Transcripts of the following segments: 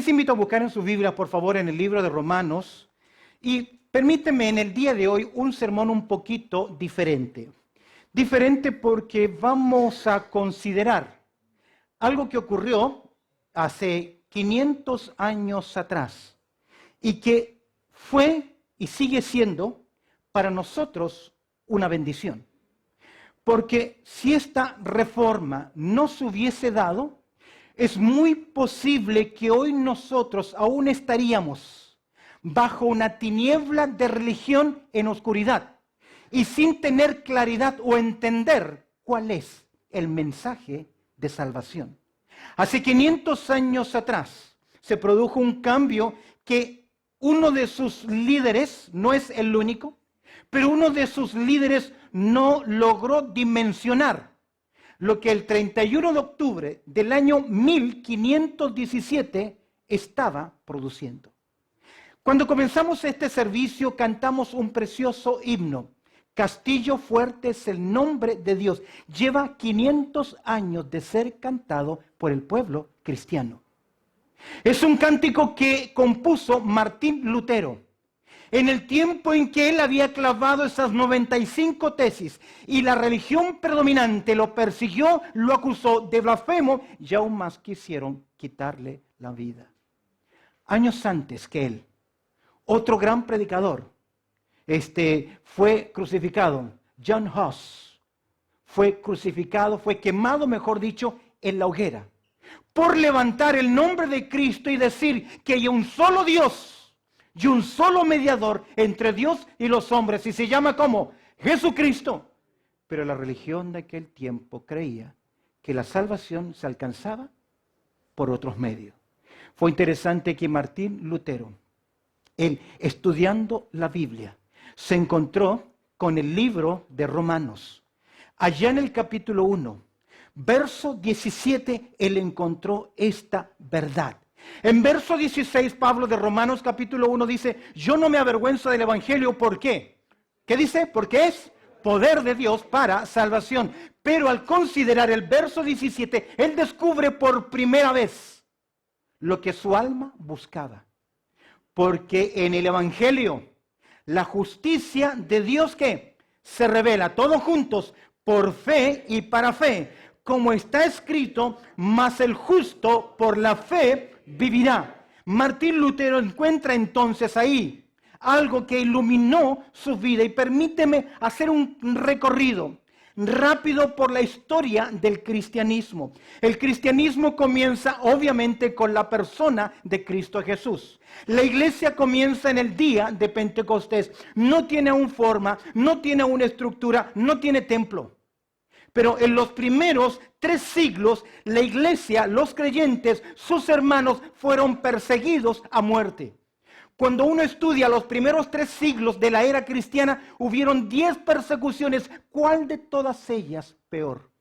les invito a buscar en sus Biblias, por favor, en el libro de Romanos. Y permíteme en el día de hoy un sermón un poquito diferente. Diferente porque vamos a considerar algo que ocurrió hace 500 años atrás y que fue y sigue siendo para nosotros una bendición. Porque si esta reforma no se hubiese dado, es muy posible que hoy nosotros aún estaríamos bajo una tiniebla de religión en oscuridad y sin tener claridad o entender cuál es el mensaje de salvación. Hace 500 años atrás se produjo un cambio que uno de sus líderes, no es el único, pero uno de sus líderes no logró dimensionar lo que el 31 de octubre del año 1517 estaba produciendo. Cuando comenzamos este servicio cantamos un precioso himno. Castillo fuerte es el nombre de Dios. Lleva 500 años de ser cantado por el pueblo cristiano. Es un cántico que compuso Martín Lutero en el tiempo en que él había clavado esas 95 tesis y la religión predominante lo persiguió, lo acusó de blasfemo y aún más quisieron quitarle la vida. Años antes que él, otro gran predicador fue crucificado, John Huss, fue crucificado, fue quemado, mejor dicho, en la hoguera, por levantar el nombre de Cristo y decir que hay un solo Dios y un solo mediador entre Dios y los hombres, y se llama como Jesucristo. Pero la religión de aquel tiempo creía que la salvación se alcanzaba por otros medios. Fue interesante que Martín Lutero, él estudiando la Biblia, se encontró con el libro de Romanos. Allá en el capítulo 1, verso 17, él encontró esta verdad. En verso 16, Pablo de Romanos capítulo 1 dice, yo no me avergüenzo del evangelio, ¿por qué? ¿Qué dice? Porque es poder de Dios para salvación. Pero al considerar el verso 17, él descubre por primera vez lo que su alma buscaba. Porque en el evangelio, la justicia de Dios que se revela todos juntos por fe y para fe, como está escrito, mas el justo por la fe vivirá. Martín Lutero encuentra entonces ahí algo que iluminó su vida, y permíteme hacer un recorrido rápido por la historia del cristianismo. El cristianismo comienza obviamente con la persona de Cristo Jesús. La iglesia comienza en el día de Pentecostés. No tiene aún forma, no tiene aún estructura, no tiene templo. Pero en los primeros 3 siglos, la iglesia, los creyentes, sus hermanos fueron perseguidos a muerte. Cuando uno estudia los primeros 3 siglos de la era cristiana, hubieron 10 persecuciones. ¿Cuál de todas ellas peor?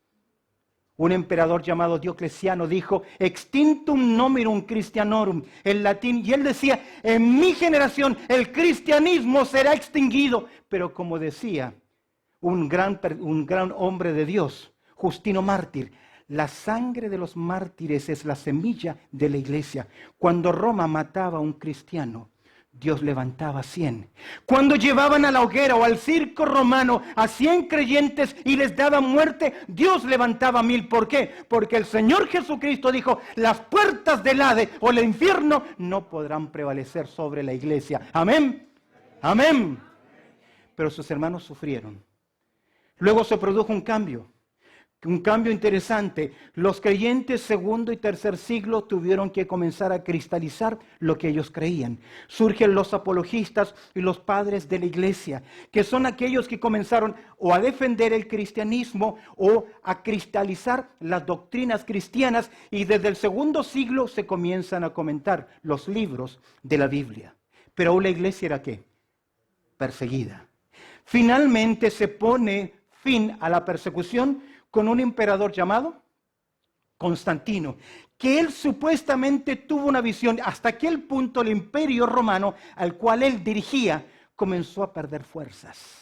Un emperador llamado Diocleciano dijo, extinctum nominum Christianorum, en latín, y él decía, en mi generación el cristianismo será extinguido. Pero como decía un gran hombre de Dios, Justino Mártir, la sangre de los mártires es la semilla de la iglesia. Cuando Roma mataba a un cristiano, Dios levantaba 100. Cuando llevaban a la hoguera o al circo romano a 100 creyentes y les daban muerte, Dios levantaba 1000. ¿Por qué? Porque el Señor Jesucristo dijo, las puertas del Hades o el infierno no podrán prevalecer sobre la iglesia. Amén. Amén. Pero sus hermanos sufrieron. Luego se produjo un cambio interesante. Los creyentes segundo y tercer siglo tuvieron que comenzar a cristalizar lo que ellos creían. Surgen los apologistas y los padres de la iglesia, que son aquellos que comenzaron o a defender el cristianismo o a cristalizar las doctrinas cristianas, y desde el segundo siglo se comienzan a comentar los libros de la Biblia. Pero aún la iglesia era ¿qué? Perseguida. Finalmente se pone fin a la persecución con un emperador llamado Constantino, que él supuestamente tuvo una visión. Hasta aquel punto el imperio romano al cual él dirigía comenzó a perder fuerzas.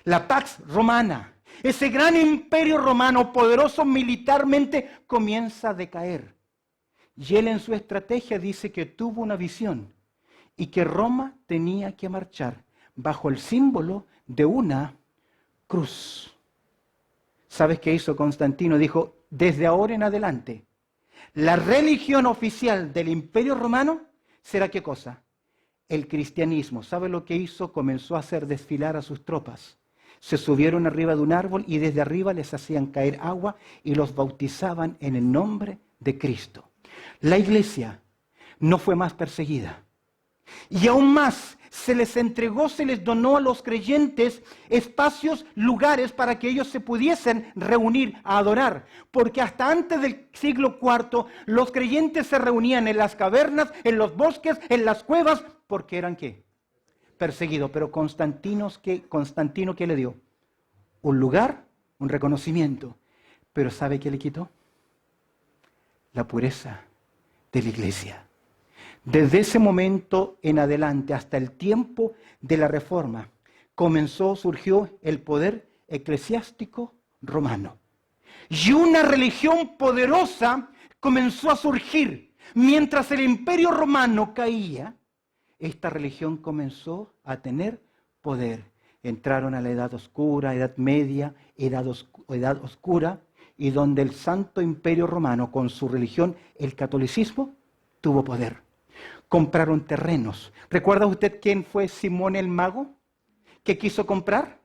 La Pax Romana, ese gran imperio romano poderoso militarmente, comienza a decaer. Y él en su estrategia dice que tuvo una visión y que Roma tenía que marchar bajo el símbolo de una cruz. ¿Sabes qué hizo Constantino? Dijo, desde ahora en adelante, la religión oficial del Imperio Romano será ¿qué cosa? El cristianismo. ¿Sabe lo que hizo? Comenzó a hacer desfilar a sus tropas. Se subieron arriba de un árbol y desde arriba les hacían caer agua y los bautizaban en el nombre de Cristo. La iglesia no fue más perseguida. Y aún más, se les entregó, se les donó a los creyentes espacios, lugares para que ellos se pudiesen reunir a adorar. Porque hasta antes del siglo IV, los creyentes se reunían en las cavernas, en los bosques, en las cuevas, porque eran ¿qué? Perseguidos. Pero Constantino, ¿qué le dio? Un lugar, un reconocimiento. Pero ¿sabe qué le quitó? La pureza de la iglesia. Desde ese momento en adelante, hasta el tiempo de la Reforma, surgió el poder eclesiástico romano. Y una religión poderosa comenzó a surgir. Mientras el Imperio Romano caía, esta religión comenzó a tener poder. Entraron a la Edad Oscura, Edad Media, Edad Oscura, y donde el Santo Imperio Romano, con su religión, el catolicismo, tuvo poder. Compraron terrenos. ¿Recuerda usted quién fue Simón el Mago? ¿Qué quiso comprar?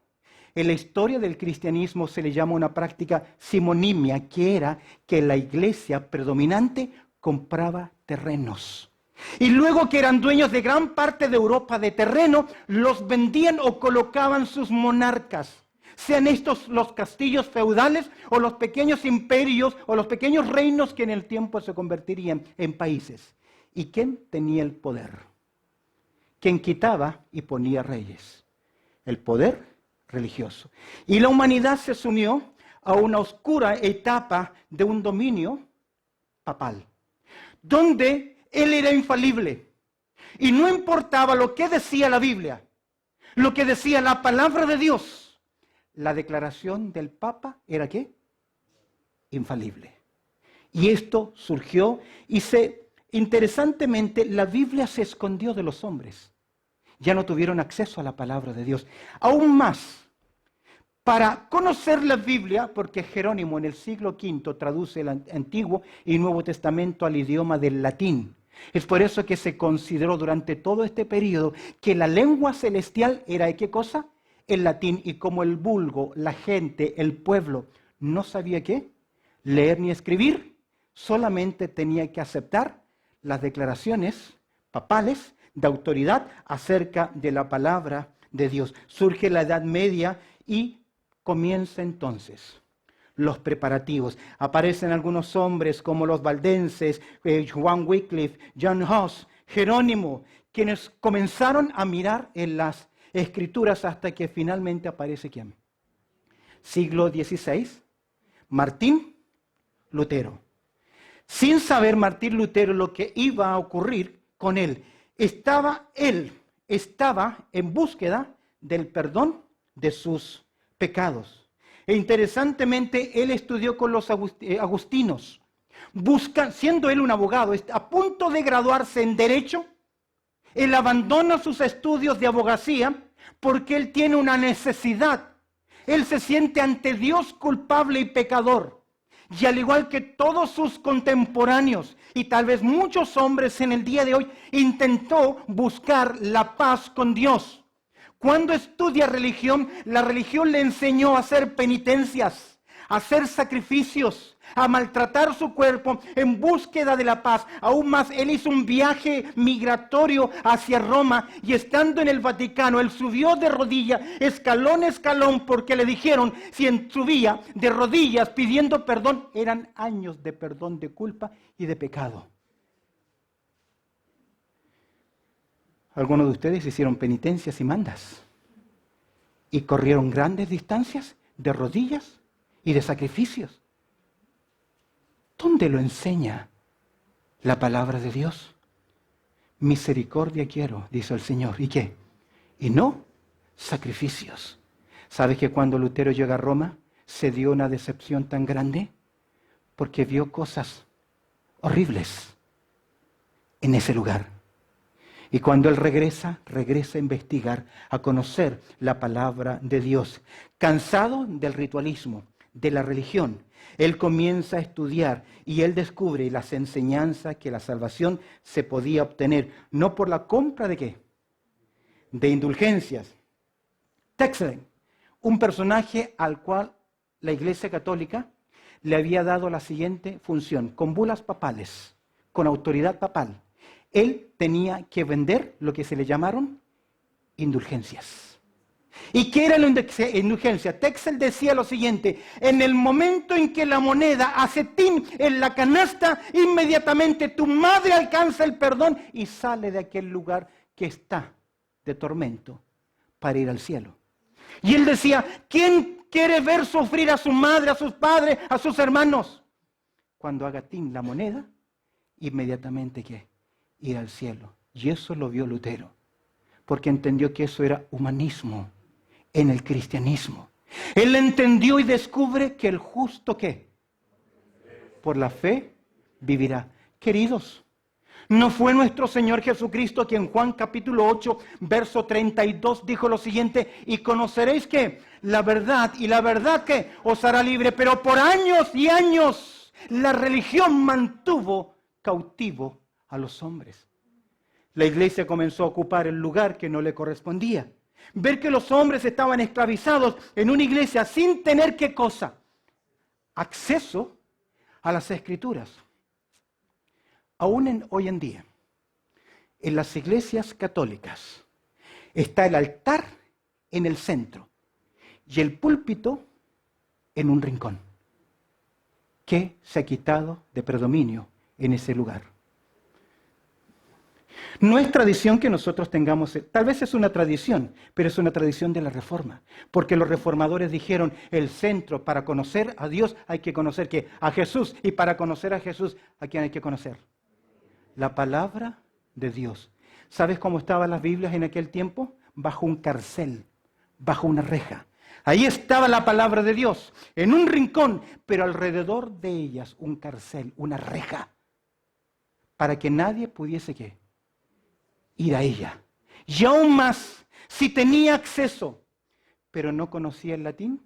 En la historia del cristianismo se le llama una práctica simonimia, que era que la iglesia predominante compraba terrenos. Y luego que eran dueños de gran parte de Europa de terreno, los vendían o colocaban sus monarcas. Sean estos los castillos feudales o los pequeños imperios o los pequeños reinos que en el tiempo se convertirían en países. ¿Y quién tenía el poder? ¿Quién quitaba y ponía reyes? El poder religioso. Y la humanidad se sumió a una oscura etapa de un dominio papal, donde él era infalible. Y no importaba lo que decía la Biblia, lo que decía la palabra de Dios, la declaración del Papa era ¿qué? Infalible. Y esto surgió y interesantemente, la Biblia se escondió de los hombres. Ya no tuvieron acceso a la palabra de Dios. Aún más, para conocer la Biblia, porque Jerónimo en el siglo V traduce el Antiguo y Nuevo Testamento al idioma del latín. Es por eso que se consideró durante todo este periodo que la lengua celestial era ¿qué cosa? El latín. Y como el vulgo, la gente, el pueblo, no sabía qué, leer ni escribir, solamente tenía que aceptar las declaraciones papales de autoridad acerca de la palabra de Dios. Surge la Edad Media y comienza entonces los preparativos. Aparecen algunos hombres como los valdenses, Juan Wycliffe, John Huss, Jerónimo, quienes comenzaron a mirar en las Escrituras hasta que finalmente aparece ¿quién? Siglo XVI, Martín Lutero. Sin saber Martín Lutero lo que iba a ocurrir con él. Estaba en búsqueda del perdón de sus pecados. E interesantemente, él estudió con los agustinos. Siendo él un abogado, a punto de graduarse en Derecho, él abandona sus estudios de abogacía porque él tiene una necesidad. Él se siente ante Dios culpable y pecador. Y al igual que todos sus contemporáneos y tal vez muchos hombres en el día de hoy, intentó buscar la paz con Dios. Cuando estudia religión, la religión le enseñó a hacer penitencias, a hacer sacrificios, a maltratar su cuerpo en búsqueda de la paz. Aún más, él hizo un viaje migratorio hacia Roma y estando en el Vaticano, él subió de rodillas, escalón a escalón, porque le dijeron, si subía de rodillas pidiendo perdón, eran años de perdón de culpa y de pecado. Algunos de ustedes hicieron penitencias y mandas y corrieron grandes distancias de rodillas y de sacrificios. ¿Dónde lo enseña la palabra de Dios? Misericordia quiero, dice el Señor. ¿Y qué? Y no sacrificios. ¿Sabes que cuando Lutero llega a Roma se dio una decepción tan grande? Porque vio cosas horribles. en ese lugar. Y cuando él regresa a investigar, a conocer la palabra de Dios. Cansado del ritualismo, de la religión, él comienza a estudiar y él descubre las enseñanzas que la salvación se podía obtener, no por la compra de ¿qué? De indulgencias. Texel, un personaje al cual la Iglesia Católica le había dado la siguiente función, con bulas papales, con autoridad papal. Él tenía que vender lo que se le llamaron indulgencias. ¿Y qué era la indulgencia? Texel decía lo siguiente: en el momento en que la moneda hace tin en la canasta, inmediatamente tu madre alcanza el perdón y sale de aquel lugar que está de tormento para ir al cielo. Y él decía, ¿quién quiere ver sufrir a su madre, a sus padres, a sus hermanos? Cuando haga tin la moneda, inmediatamente ¿qué? Ir al cielo. Y eso lo vio Lutero, porque entendió que eso era humanismo en el cristianismo. Él entendió y descubre que el justo ¿qué? Por la fe vivirá. Queridos, ¿no fue nuestro Señor Jesucristo quien en Juan capítulo 8, verso 32 dijo lo siguiente? Y conoceréis que la verdad, y la verdad que os hará libre. Pero por años y años la religión mantuvo cautivo a los hombres. La iglesia comenzó a ocupar el lugar que no le correspondía. Ver que los hombres estaban esclavizados en una iglesia sin tener ¿qué cosa? Acceso a las escrituras. Aún hoy en día, en las iglesias católicas, está el altar en el centro y el púlpito en un rincón. ¿Qué se ha quitado de predominio en ese lugar? No es tradición que nosotros tengamos, tal vez es una tradición, pero es una tradición de la Reforma. Porque los reformadores dijeron, el centro para conocer a Dios hay que conocer ¿qué? A Jesús. Y para conocer a Jesús, ¿a quién hay que conocer? La palabra de Dios. ¿Sabes cómo estaban las Biblias en aquel tiempo? Bajo un carcel, bajo una reja. Ahí estaba la palabra de Dios, en un rincón, pero alrededor de ellas un carcel, una reja, para que nadie pudiese ¿qué? Ir a ella. Y aún más, si tenía acceso, pero no conocía el latín,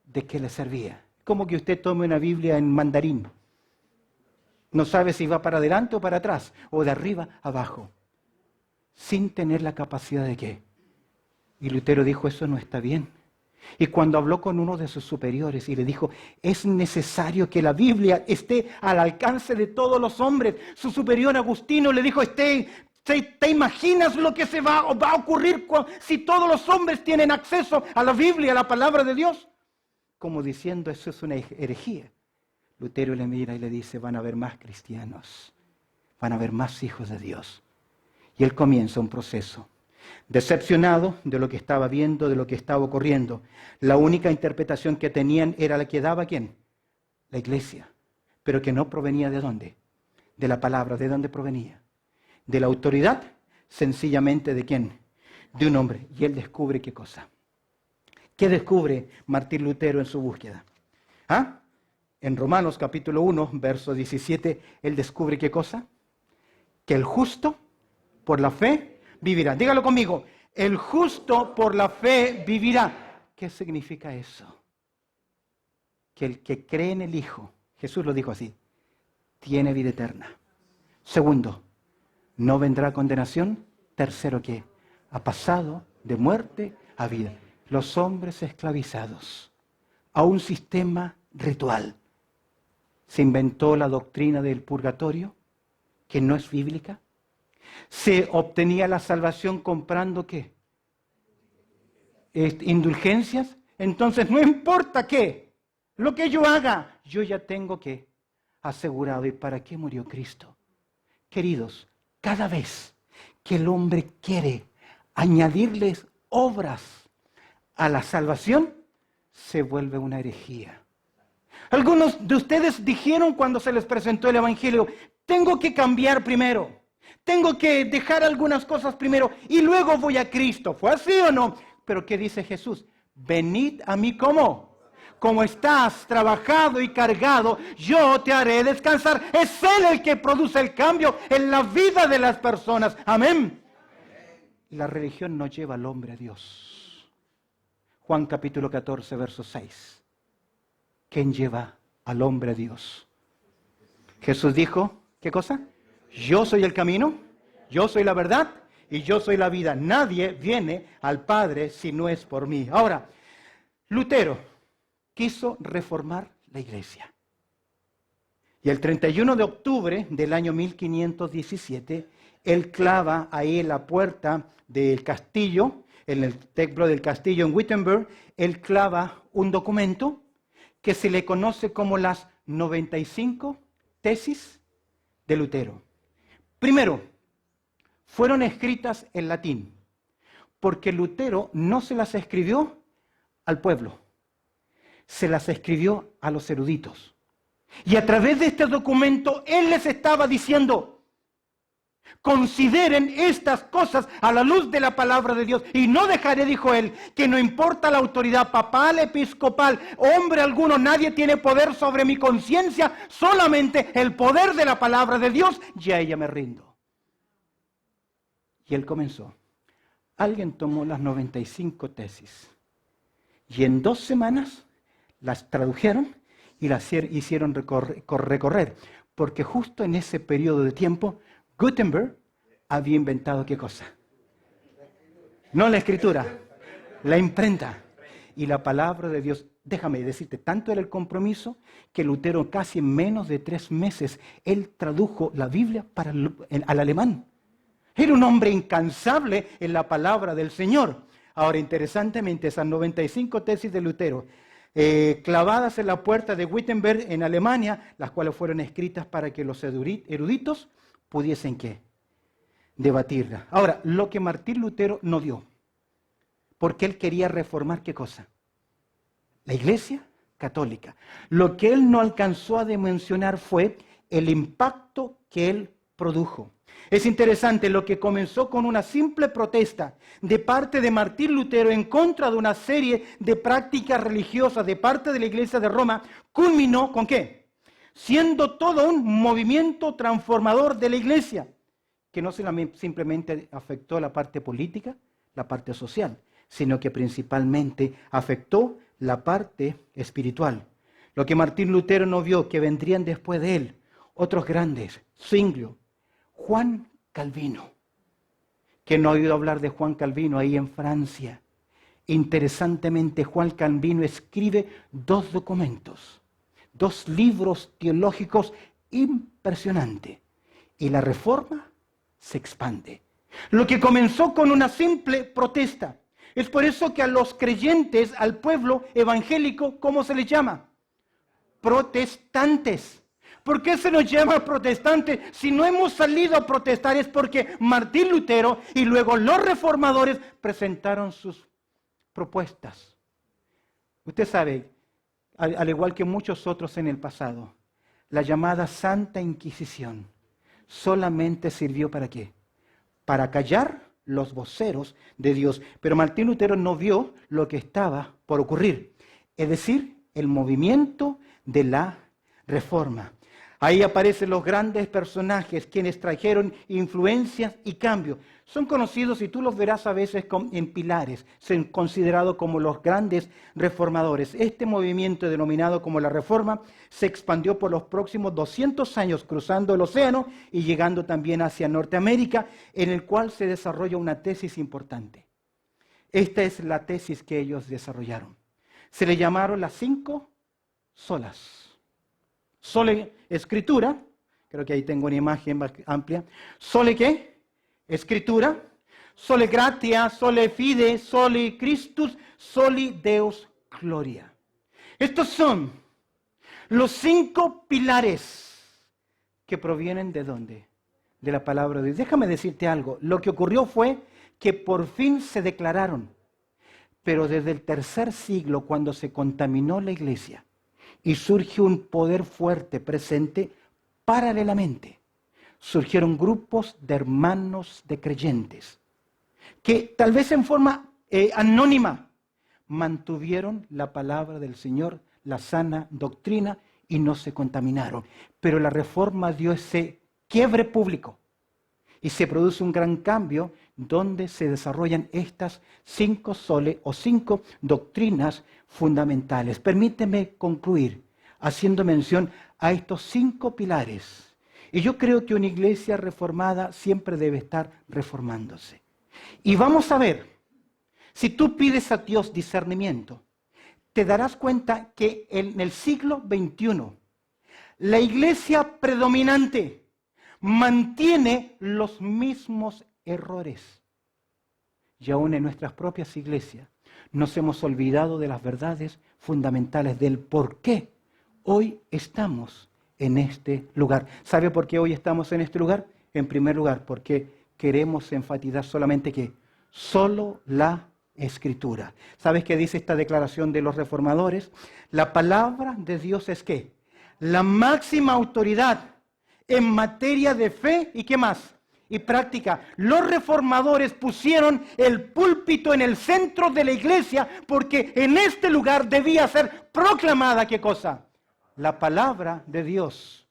¿de qué le servía? Como que usted tome una Biblia en mandarín. No sabe si va para adelante o para atrás, o de arriba a abajo, sin tener la capacidad de ¿qué? Y Lutero dijo, eso no está bien. Y cuando habló con uno de sus superiores y le dijo, es necesario que la Biblia esté al alcance de todos los hombres. Su superior Agustino le dijo, ¿te imaginas lo que va a ocurrir si todos los hombres tienen acceso a la Biblia, a la palabra de Dios? Como diciendo, eso es una herejía. Lutero le mira y le dice, van a haber más cristianos, van a haber más hijos de Dios. Y él comienza un proceso. Decepcionado de lo que estaba viendo, de lo que estaba ocurriendo. La única interpretación que tenían era la que daba ¿quién? La iglesia. Pero que no provenía ¿de dónde? De la palabra. ¿De dónde provenía? De la autoridad, sencillamente ¿de quién? De un hombre. Y él descubre ¿qué cosa? ¿Qué descubre Martín Lutero en su búsqueda? ¿Ah? En Romanos capítulo 1, verso 17, él descubre ¿qué cosa? Que el justo por la fe vivirá. Dígalo conmigo. El justo por la fe vivirá. ¿Qué significa eso? Que el que cree en el Hijo, Jesús lo dijo así, tiene vida eterna. Segundo, no vendrá condenación. Tercero, ¿qué? Ha pasado de muerte a vida. Los hombres esclavizados a un sistema ritual. Se inventó la doctrina del purgatorio, que no es bíblica. Se obtenía la salvación comprando ¿qué? Indulgencias. Entonces no importa qué, lo que yo haga, yo ya tengo que asegurado. ¿Y para qué murió Cristo? Queridos, cada vez que el hombre quiere añadirles obras a la salvación, se vuelve una herejía. Algunos de ustedes dijeron cuando se les presentó el Evangelio, tengo que cambiar primero. Tengo que dejar algunas cosas primero y luego voy a Cristo. ¿Fue así o no? Pero ¿qué dice Jesús? Venid a mí, ¿cómo? como estás trabajado y cargado, yo te haré descansar. Es Él el que produce el cambio en la vida de las personas. Amén. La religión no lleva al hombre a Dios. Juan capítulo 14, verso 6. ¿Quién lleva al hombre a Dios? Jesús dijo, ¿qué cosa? Yo soy el camino, yo soy la verdad y yo soy la vida. Nadie viene al Padre si no es por mí. Ahora, Lutero quiso reformar la iglesia. Y el 31 de octubre del año 1517, él clava ahí en la puerta del castillo, en el templo del castillo en Wittenberg, él clava un documento que se le conoce como las 95 tesis de Lutero. Primero, fueron escritas en latín, porque Lutero no se las escribió al pueblo, se las escribió a los eruditos. Y a través de este documento, él les estaba diciendo, consideren estas cosas a la luz de la palabra de Dios. Y no dejaré, dijo él, que no importa la autoridad papal, episcopal, hombre alguno, nadie tiene poder sobre mi conciencia, solamente el poder de la palabra de Dios, y a ella me rindo. Y él comenzó. Alguien tomó las 95 tesis y en 2 semanas las tradujeron y las hicieron recorrer. Porque justo en ese periodo de tiempo, Gutenberg había inventado ¿qué cosa? No la escritura, la imprenta. Y la palabra de Dios, déjame decirte, tanto era el compromiso que Lutero casi en menos de 3 meses, él tradujo la Biblia al alemán. Era un hombre incansable en la palabra del Señor. Ahora, interesantemente, esas 95 tesis de Lutero, clavadas en la puerta de Wittenberg en Alemania, las cuales fueron escritas para que los eruditos pudiesen ¿qué? Debatirlas. Ahora, lo que Martín Lutero no dio, porque él quería reformar ¿qué cosa? La Iglesia católica. Lo que él no alcanzó a dimensionar fue el impacto que él produjo. Es interesante, lo que comenzó con una simple protesta de parte de Martín Lutero en contra de una serie de prácticas religiosas de parte de la Iglesia de Roma, culminó ¿con qué? Siendo todo un movimiento transformador de la Iglesia, que no simplemente afectó la parte política, la parte social, sino que principalmente afectó la parte espiritual. Lo que Martín Lutero no vio, que vendrían después de él, otros grandes, Zwinglio, Juan Calvino. ¿Quién no ha oído hablar de Juan Calvino ahí en Francia? Interesantemente, Juan Calvino escribe 2 documentos, 2 libros teológicos impresionantes. Y la reforma se expande. Lo que comenzó con una simple protesta. Es por eso que a los creyentes, al pueblo evangélico, ¿cómo se les llama? Protestantes. ¿Por qué se nos llama protestantes? Si no hemos salido a protestar es porque Martín Lutero y luego los reformadores presentaron sus propuestas. Usted sabe, al igual que muchos otros en el pasado, la llamada Santa Inquisición solamente sirvió ¿para qué? Para callar los voceros de Dios. Pero Martín Lutero no vio lo que estaba por ocurrir, es decir, el movimiento de la reforma. Ahí aparecen los grandes personajes quienes trajeron influencias y cambios. Son conocidos, y tú los verás a veces en pilares, son considerados como los grandes reformadores. Este movimiento denominado como la Reforma se expandió por los próximos 200 años, cruzando el océano y llegando también hacia Norteamérica, en el cual se desarrolla una tesis importante. Esta es la tesis que ellos desarrollaron. Se le llamaron las 5 solas. Sole Escritura, creo que ahí tengo una imagen más amplia. Sole ¿qué? Escritura. Sole Gratia, Sole Fide, Soli Christus, Soli Deus Gloria. Estos son los 5 pilares que provienen ¿de dónde? De la palabra de Dios. Déjame decirte algo. Lo que ocurrió fue que por fin se declararon. Pero desde el 3er siglo, cuando se contaminó la iglesia, y surge un poder fuerte presente, paralelamente surgieron grupos de hermanos de creyentes que tal vez en forma anónima, mantuvieron la palabra del Señor, la sana doctrina, y no se contaminaron. Pero la Reforma dio ese quiebre público y se produce un gran cambio donde se desarrollan estas 5 soles o 5 doctrinas fundamentales. Permíteme concluir haciendo mención a estos 5 pilares. Y yo creo que una iglesia reformada siempre debe estar reformándose. Y vamos a ver, si tú pides a Dios discernimiento, te darás cuenta que en el siglo XXI, la iglesia predominante mantiene los mismos errores. Y aún en nuestras propias iglesias nos hemos olvidado de las verdades fundamentales del por qué hoy estamos en este lugar. ¿Sabe por qué hoy estamos en este lugar? En primer lugar, porque queremos enfatizar solamente que solo la Escritura. ¿Sabes qué dice esta declaración de los reformadores? La palabra de Dios es ¿qué? La máxima autoridad en materia de fe y ¿qué más? Y práctica. Los reformadores pusieron el púlpito en el centro de la iglesia porque en este lugar debía ser proclamada ¿qué cosa? La palabra de Dios.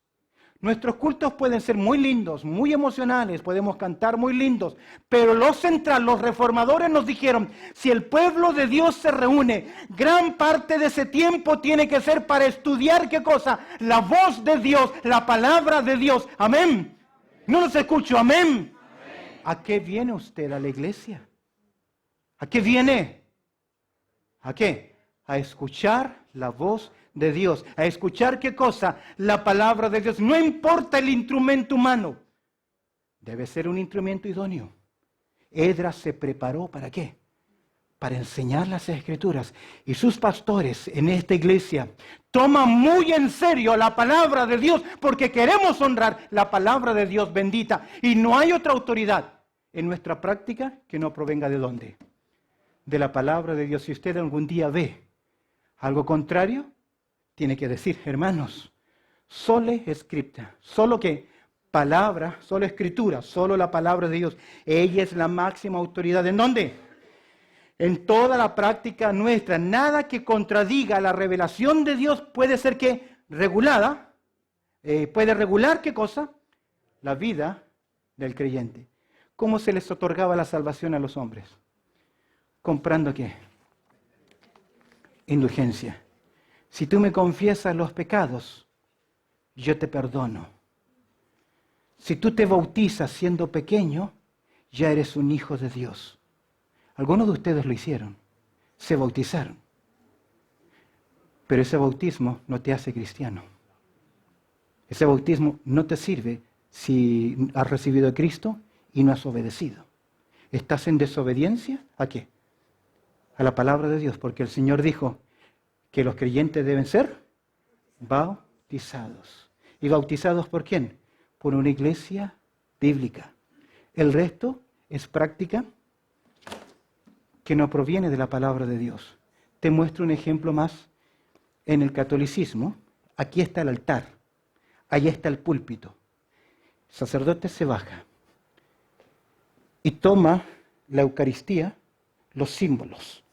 Nuestros cultos pueden ser muy lindos, muy emocionales, podemos cantar muy lindos, pero lo central, los reformadores nos dijeron, si el pueblo de Dios se reúne, gran parte de ese tiempo tiene que ser para estudiar ¿qué cosa? La voz de Dios, la palabra de Dios. Amén. No los escucho, amén. ¿A qué viene usted a la iglesia? ¿A qué viene? ¿A qué? A escuchar la voz de Dios. ¿A escuchar qué cosa? La palabra de Dios. No importa el instrumento humano. Debe ser un instrumento idóneo. Esdras se preparó ¿para qué? Para enseñar las Escrituras. Y sus pastores en esta iglesia toman muy en serio la palabra de Dios porque queremos honrar la palabra de Dios bendita. Y no hay otra autoridad en nuestra práctica que no provenga de ¿dónde? De la palabra de Dios. Si usted algún día ve algo contrario, tiene que decir, hermanos, sole scripta, solo que palabra, solo escritura, solo la palabra de Dios. Ella es la máxima autoridad. ¿En dónde? En toda la práctica nuestra. Nada que contradiga la revelación de Dios puede ser que regulada, puede regular ¿qué cosa? La vida del creyente. ¿Cómo se les otorgaba la salvación a los hombres? ¿Comprando qué? Indulgencia. Si tú me confiesas los pecados, yo te perdono. Si tú te bautizas siendo pequeño, ya eres un hijo de Dios. Algunos de ustedes lo hicieron, se bautizaron. Pero ese bautismo no te hace cristiano. Ese bautismo no te sirve si has recibido a Cristo y no has obedecido. ¿Estás en desobediencia? ¿A qué? A la palabra de Dios, porque el Señor dijo que los creyentes deben ser bautizados. ¿Y bautizados por quién? Por una iglesia bíblica. El resto es práctica que no proviene de la palabra de Dios. Te muestro un ejemplo más. En el catolicismo, aquí está el altar, allá está el púlpito. El sacerdote se baja y toma la Eucaristía, los símbolos,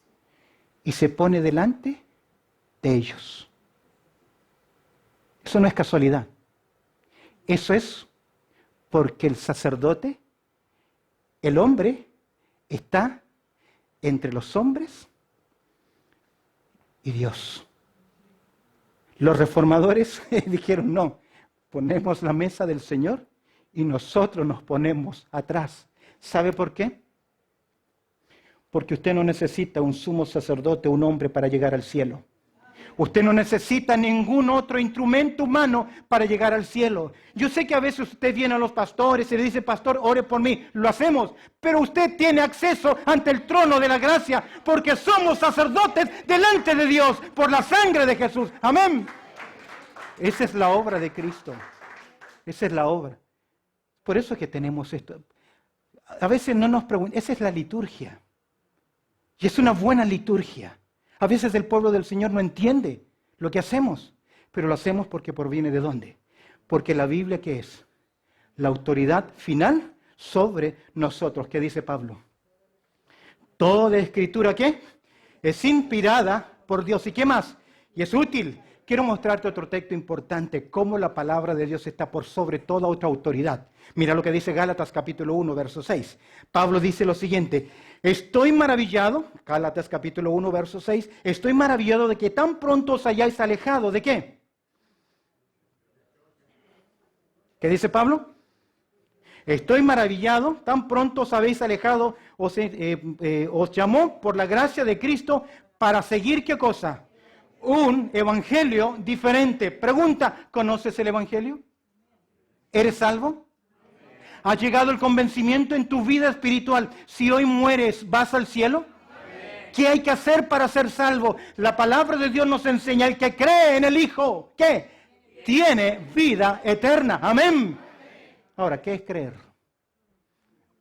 y se pone delante de ellos. Eso no es casualidad. Eso es porque el sacerdote, el hombre, está entre los hombres y Dios. Los reformadores dijeron, no, ponemos la mesa del Señor y nosotros nos ponemos atrás. ¿Sabe por qué? Porque usted no necesita un sumo sacerdote, un hombre para llegar al cielo. Usted no necesita ningún otro instrumento humano para llegar al cielo. Yo sé que a veces usted viene a los pastores y le dice, pastor, ore por mí. Lo hacemos. Pero usted tiene acceso ante el trono de la gracia porque somos sacerdotes delante de Dios por la sangre de Jesús. Amén. Esa es la obra de Cristo. Esa es la obra. Por eso es que tenemos esto. A veces no nos preguntan, esa es la liturgia. Y es una buena liturgia. A veces el pueblo del Señor no entiende lo que hacemos, pero lo hacemos porque proviene ¿de dónde? Porque la Biblia, ¿qué es? La autoridad final sobre nosotros. ¿Qué dice Pablo? Toda escritura, ¿qué? es inspirada por Dios. ¿Y qué más? Y es útil. Quiero mostrarte otro texto importante, cómo la palabra de Dios está por sobre toda otra autoridad. Mira lo que dice Gálatas capítulo 1, verso 6. Pablo dice lo siguiente: estoy maravillado, Gálatas capítulo 1, verso 6, estoy maravillado de que tan pronto os hayáis alejado. ¿De qué? ¿Qué dice Pablo? Estoy maravillado, tan pronto os habéis alejado, os llamó por la gracia de Cristo para seguir, ¿qué cosa? Un evangelio diferente. Pregunta, ¿conoces el evangelio? ¿Eres salvo? ¿Ha llegado el convencimiento en tu vida espiritual? Si hoy mueres, ¿vas al cielo? ¿Qué hay que hacer para ser salvo? La palabra de Dios nos enseña: el que cree en el Hijo, ¿qué? Tiene vida eterna. Amén. Ahora, ¿qué es creer?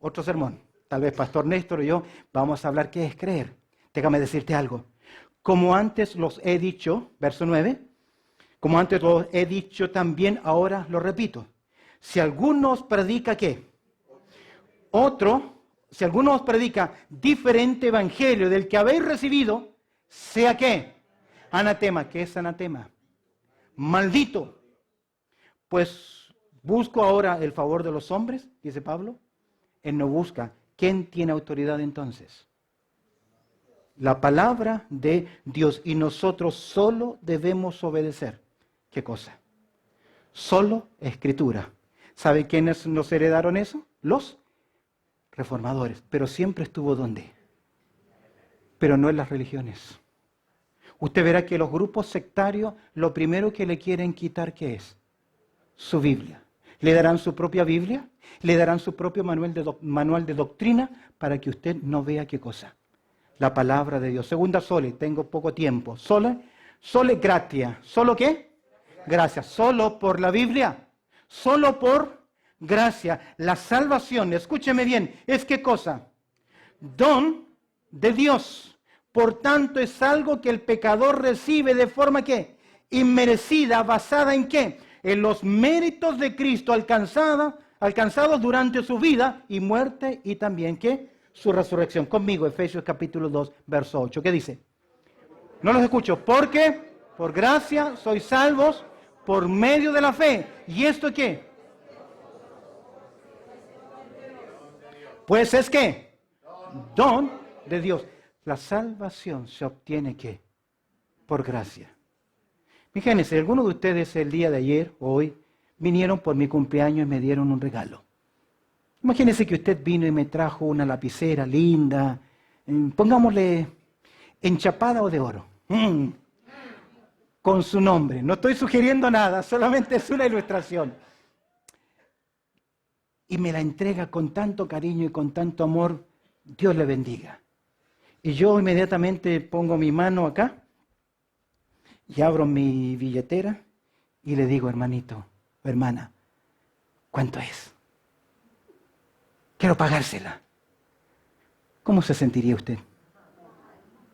Otro sermón. Tal vez Pastor Néstor y yo vamos a hablar qué es creer. Déjame decirte algo. Como antes los he dicho, verso 9, como antes los he dicho también, ahora lo repito. Si alguno os predica, ¿qué? Si alguno os predica diferente evangelio del que habéis recibido, sea ¿qué? Anatema. ¿Qué es anatema? Maldito. Pues busco ahora el favor de los hombres, dice Pablo. Él no busca. ¿Quién tiene autoridad entonces? La palabra de Dios, y nosotros solo debemos obedecer. ¿Qué cosa? Solo Escritura. ¿Sabe quiénes nos heredaron eso? Los reformadores. Pero siempre estuvo ¿dónde? Pero no en las religiones. Usted verá que los grupos sectarios, lo primero que le quieren quitar, ¿qué es? Su Biblia. Le darán su propia Biblia, le darán su propio manual de doctrina para que usted no vea qué cosa. La palabra de Dios. Segunda sole, tengo poco tiempo. Sole gratia. ¿Solo qué? Gracias. Solo por la Biblia. Solo por gracia. La salvación, escúcheme bien, ¿es qué cosa? Don de Dios. Por tanto, es algo que el pecador recibe de forma ¿qué? Inmerecida, basada en ¿qué? En los méritos de Cristo alcanzados durante su vida y muerte, y también ¿qué? Su resurrección. Conmigo, Efesios capítulo 2, verso 8. ¿Qué dice? No los escucho. Porque por gracia sois salvos por medio de la fe. ¿Y esto qué? Pues es ¿qué? Don de Dios. La salvación se obtiene ¿qué? Por gracia. Fíjense, algunos de ustedes el día de ayer, hoy, vinieron por mi cumpleaños y me dieron un regalo. Imagínense que usted vino y me trajo una lapicera linda, pongámosle enchapada o de oro, con su nombre. No estoy sugiriendo nada, solamente es una ilustración. Y me la entrega con tanto cariño y con tanto amor. Dios le bendiga. Y yo inmediatamente pongo mi mano acá y abro mi billetera y le digo: hermanito, hermana, ¿cuánto es? Quiero pagársela. ¿Cómo se sentiría usted?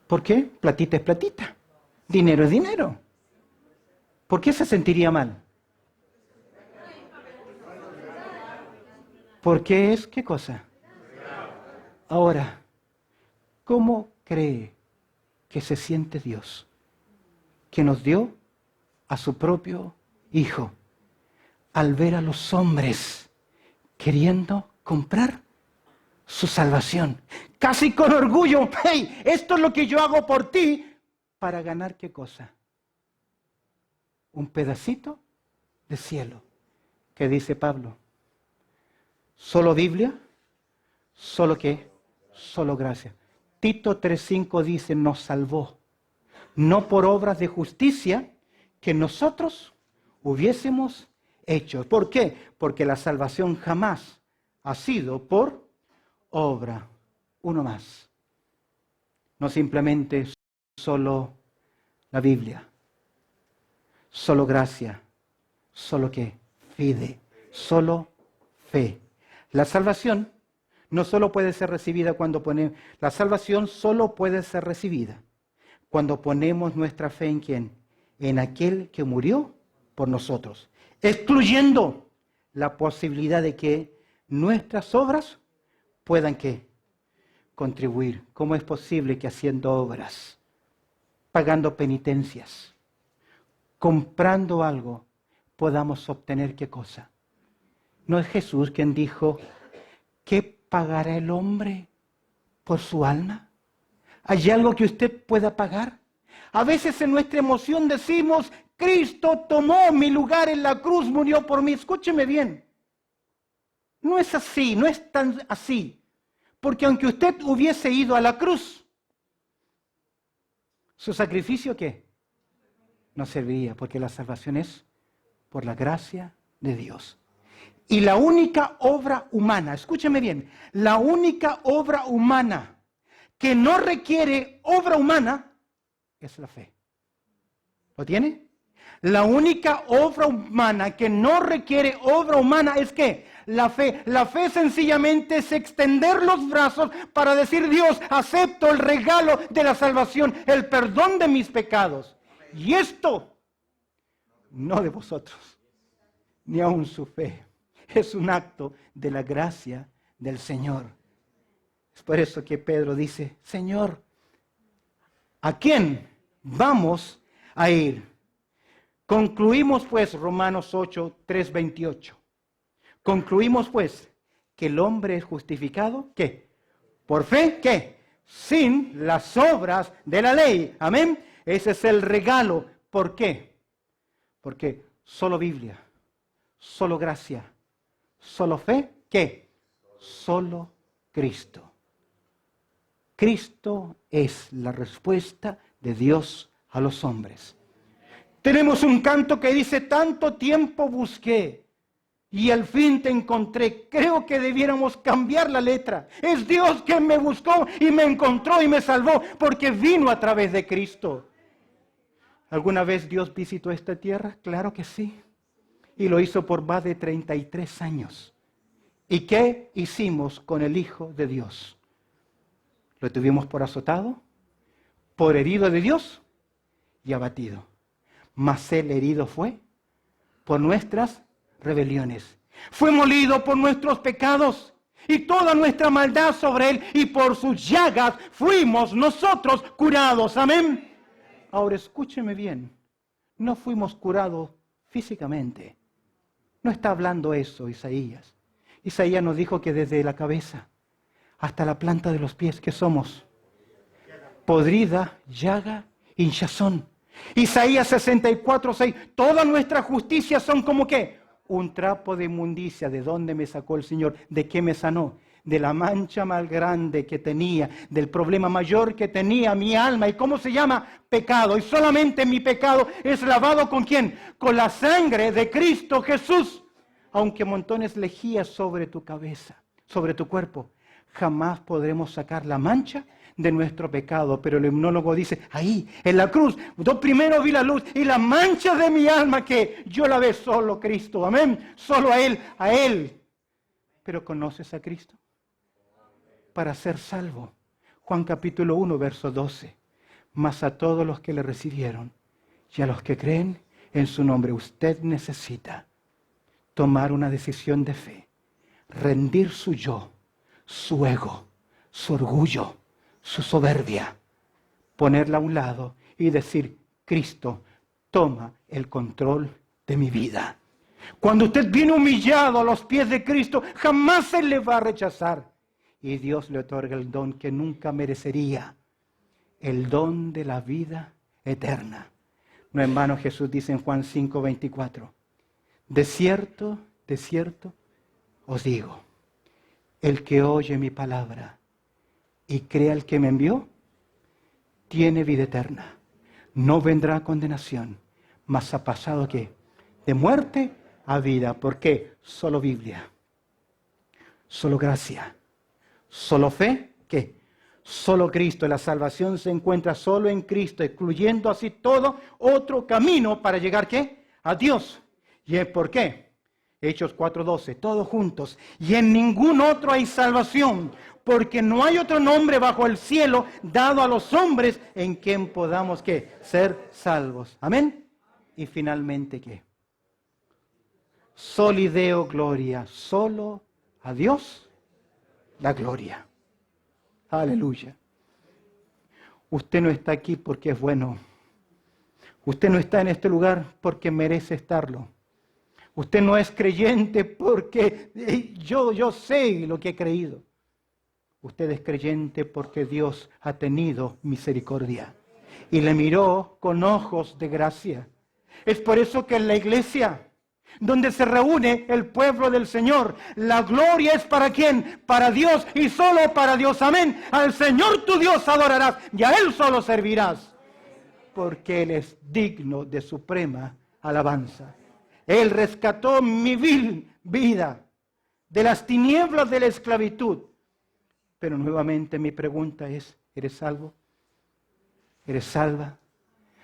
¿Por qué? Platita es platita. Dinero es dinero. ¿Por qué se sentiría mal? ¿Por qué es qué cosa? Ahora, ¿cómo cree que se siente Dios, que nos dio a su propio Hijo, al ver a los hombres queriendo comprar su salvación? Casi con orgullo. ¡Hey! Esto es lo que yo hago por ti. ¿Para ganar qué cosa? Un pedacito de cielo. ¿Qué dice Pablo? ¿Solo Biblia? ¿Solo qué? Solo gracia. Tito 3:5 dice: nos salvó, no por obras de justicia que nosotros hubiésemos hecho. ¿Por qué? Porque la salvación jamás ha sido por obra. Uno más. No simplemente solo la Biblia, solo gracia, solo qué? Fide, solo fe. La salvación no solo puede ser recibida la salvación solo puede ser recibida cuando ponemos nuestra fe en ¿quién? En aquel que murió por nosotros, excluyendo la posibilidad de que nuestras obras puedan ¿qué? Contribuir. ¿Cómo es posible que haciendo obras pagando penitencias, comprando algo, podamos obtener ¿qué cosa? ¿No es Jesús quien dijo, ¿qué pagará el hombre por su alma? ¿Hay algo que usted pueda pagar? A veces en nuestra emoción decimos, Cristo tomó mi lugar en la cruz, murió por mí. Escúcheme bien. No es así, no es tan así. Porque aunque usted hubiese ido a la cruz, ¿su sacrificio qué? No serviría, porque la salvación es por la gracia de Dios. Y la única obra humana, escúcheme bien, la única obra humana que no requiere obra humana es la fe. ¿Lo tiene? La única obra humana que no requiere obra humana es ¿qué? La fe. La fe sencillamente es extender los brazos para decir, Dios, acepto el regalo de la salvación, el perdón de mis pecados. Y esto, no de vosotros, ni aun su fe. Es un acto de la gracia del Señor. Es por eso que Pedro dice, Señor, ¿a quién vamos a ir? Concluimos pues, Romanos 8, 3, 28. Concluimos pues que el hombre es justificado, ¿qué? Por fe, ¿qué? Sin las obras de la ley. Amén. Ese es el regalo. ¿Por qué? Porque solo Biblia, solo gracia, solo fe, ¿qué? Solo Cristo. Cristo es la respuesta de Dios a los hombres. Tenemos un canto que dice, tanto tiempo busqué y al fin te encontré. Creo que debiéramos cambiar la letra. Es Dios quien me buscó y me encontró y me salvó porque vino a través de Cristo. ¿Alguna vez Dios visitó esta tierra? Claro que sí. Y lo hizo por más de 33 años. ¿Y qué hicimos con el Hijo de Dios? ¿Lo tuvimos por azotado? ¿Por herido de Dios? Y abatido. Mas Él herido fue por nuestras rebeliones. Fue molido por nuestros pecados y toda nuestra maldad sobre Él. Y por sus llagas fuimos nosotros curados. Amén. Ahora escúcheme bien. No fuimos curados físicamente. No está hablando eso Isaías. Isaías nos dijo que desde la cabeza hasta la planta de los pies, ¿qué somos? Podrida, llaga, hinchazón. Isaías 64, 6. Todas nuestras justicias son como ¿qué? Un trapo de inmundicia. ¿De dónde me sacó el Señor? ¿De qué me sanó? De la mancha más grande que tenía, del problema mayor que tenía mi alma. ¿Y cómo se llama? Pecado. Y solamente mi pecado es lavado ¿con quién? Con la sangre de Cristo Jesús. Aunque montones lejía sobre tu cabeza, sobre tu cuerpo, jamás podremos sacar la mancha de nuestro pecado. Pero el himnólogo dice, ahí, en la cruz, yo primero vi la luz y la mancha de mi alma que yo la ve solo Cristo. Amén. Solo a Él, a Él. Pero ¿conoces a Cristo? Para ser salvo. Juan capítulo 1, verso 12. Mas a todos los que le recibieron y a los que creen en su nombre, usted necesita tomar una decisión de fe, rendir su yo, su ego, su orgullo, su soberbia, ponerla a un lado y decir, Cristo, toma el control de mi vida. Cuando usted viene humillado a los pies de Cristo, jamás Él le va a rechazar. Y Dios le otorga el don que nunca merecería, el don de la vida eterna. No en vano Jesús dice en Juan 5, 24, de cierto, os digo, el que oye mi palabra y crea al que me envió, tiene vida eterna. No vendrá a condenación, mas ha pasado ¿qué? De muerte a vida. ¿Por qué? Solo Biblia, solo gracia, solo fe, ¿qué? Solo Cristo. La salvación se encuentra solo en Cristo, excluyendo así todo otro camino para llegar ¿qué? A Dios. ¿Y es por qué? Hechos 4:12, todos juntos. Y en ningún otro hay salvación, porque no hay otro nombre bajo el cielo dado a los hombres en quien podamos ¿qué? Ser salvos. Amén. Y finalmente ¿qué? Solideo gloria, solo a Dios la gloria. Aleluya. Usted no está aquí porque es bueno. Usted no está en este lugar porque merece estarlo. Usted no es creyente porque yo sé lo que he creído. Usted es creyente porque Dios ha tenido misericordia y le miró con ojos de gracia. Es por eso que en la iglesia, donde se reúne el pueblo del Señor, la gloria es ¿para quién? Para Dios y solo para Dios. Amén. Al Señor tu Dios adorarás y a Él solo servirás, porque Él es digno de suprema alabanza. Él rescató mi vil vida de las tinieblas de la esclavitud. Pero nuevamente mi pregunta es, ¿eres salvo? ¿Eres salva?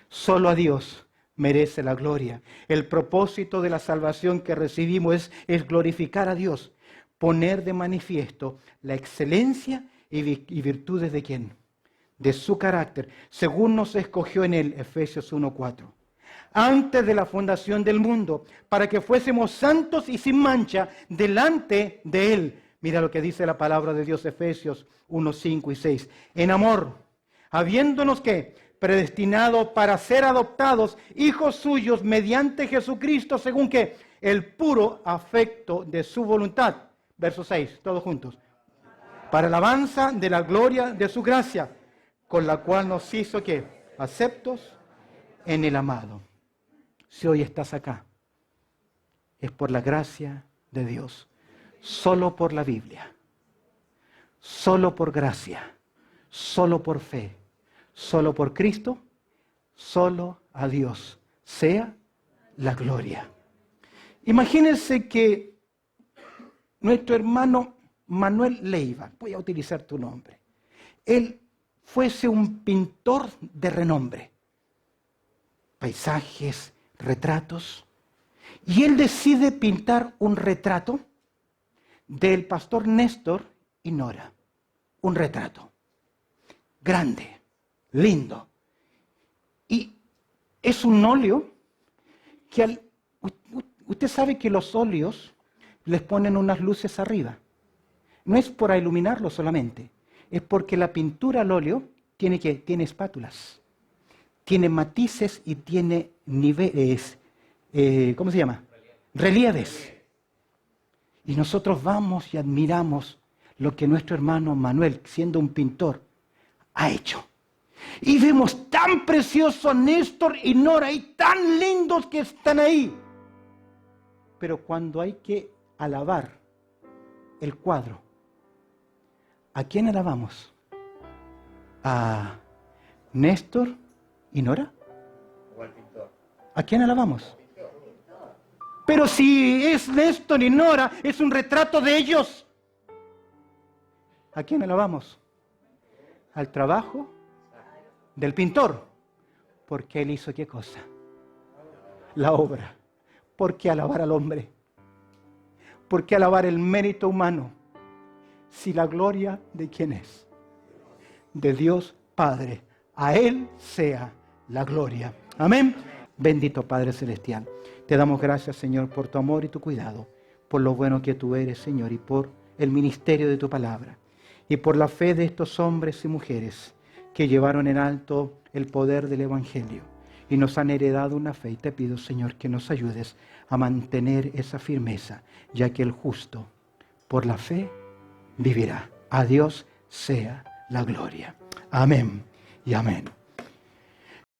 Solo a Dios merece la gloria. El propósito de la salvación que recibimos es glorificar a Dios, poner de manifiesto la excelencia y virtudes de ¿quién? De su carácter, según nos escogió en él, Efesios 1:4. Antes de la fundación del mundo, para que fuésemos santos y sin mancha delante de él. Mira lo que dice la palabra de Dios, Efesios 1:5 y 6. En amor, habiéndonos ¿qué? Predestinado para ser adoptados hijos suyos mediante Jesucristo, según que el puro afecto de su voluntad. Verso 6, todos juntos. Para alabanza de la gloria de su gracia, con la cual nos hizo ¿qué? Aceptos en el amado. Si hoy estás acá, es por la gracia de Dios. Solo por la Biblia. Solo por gracia. Solo por fe. Solo por Cristo. Solo a Dios sea la gloria. Imagínense que nuestro hermano Manuel Leiva, voy a utilizar tu nombre, él fuese un pintor de renombre. Paisajes, retratos, y él decide pintar un retrato del pastor Néstor y Nora. Un retrato grande, lindo. Y es un óleo que usted sabe que los óleos les ponen unas luces arriba. No es para iluminarlo solamente, es porque la pintura al óleo tiene espátulas, tiene matices y tiene niveles, ¿cómo se llama? Relieves. Y nosotros vamos y admiramos lo que nuestro hermano Manuel, siendo un pintor, ha hecho. Y vemos tan precioso a Néstor y Nora y tan lindos que están ahí. Pero cuando hay que alabar el cuadro, ¿a quién alabamos? ¿A Néstor y Nora? ¿A quién alabamos? Pero si es Néstor y Nora, es un retrato de ellos. ¿A quién alabamos? Al trabajo del pintor. Porque él hizo ¿qué cosa? La obra. ¿Por qué alabar al hombre? ¿Por qué alabar el mérito humano? Si la gloria de quién es? De Dios Padre. A Él sea la gloria. Amén. Bendito Padre Celestial. Te damos gracias, Señor, por tu amor y tu cuidado, por lo bueno que tú eres, Señor, y por el ministerio de tu palabra, y por la fe de estos hombres y mujeres que llevaron en alto el poder del Evangelio y nos han heredado una fe. Y te pido, Señor, que nos ayudes a mantener esa firmeza, ya que el justo, por la fe, vivirá. A Dios sea la gloria. Amén y amén.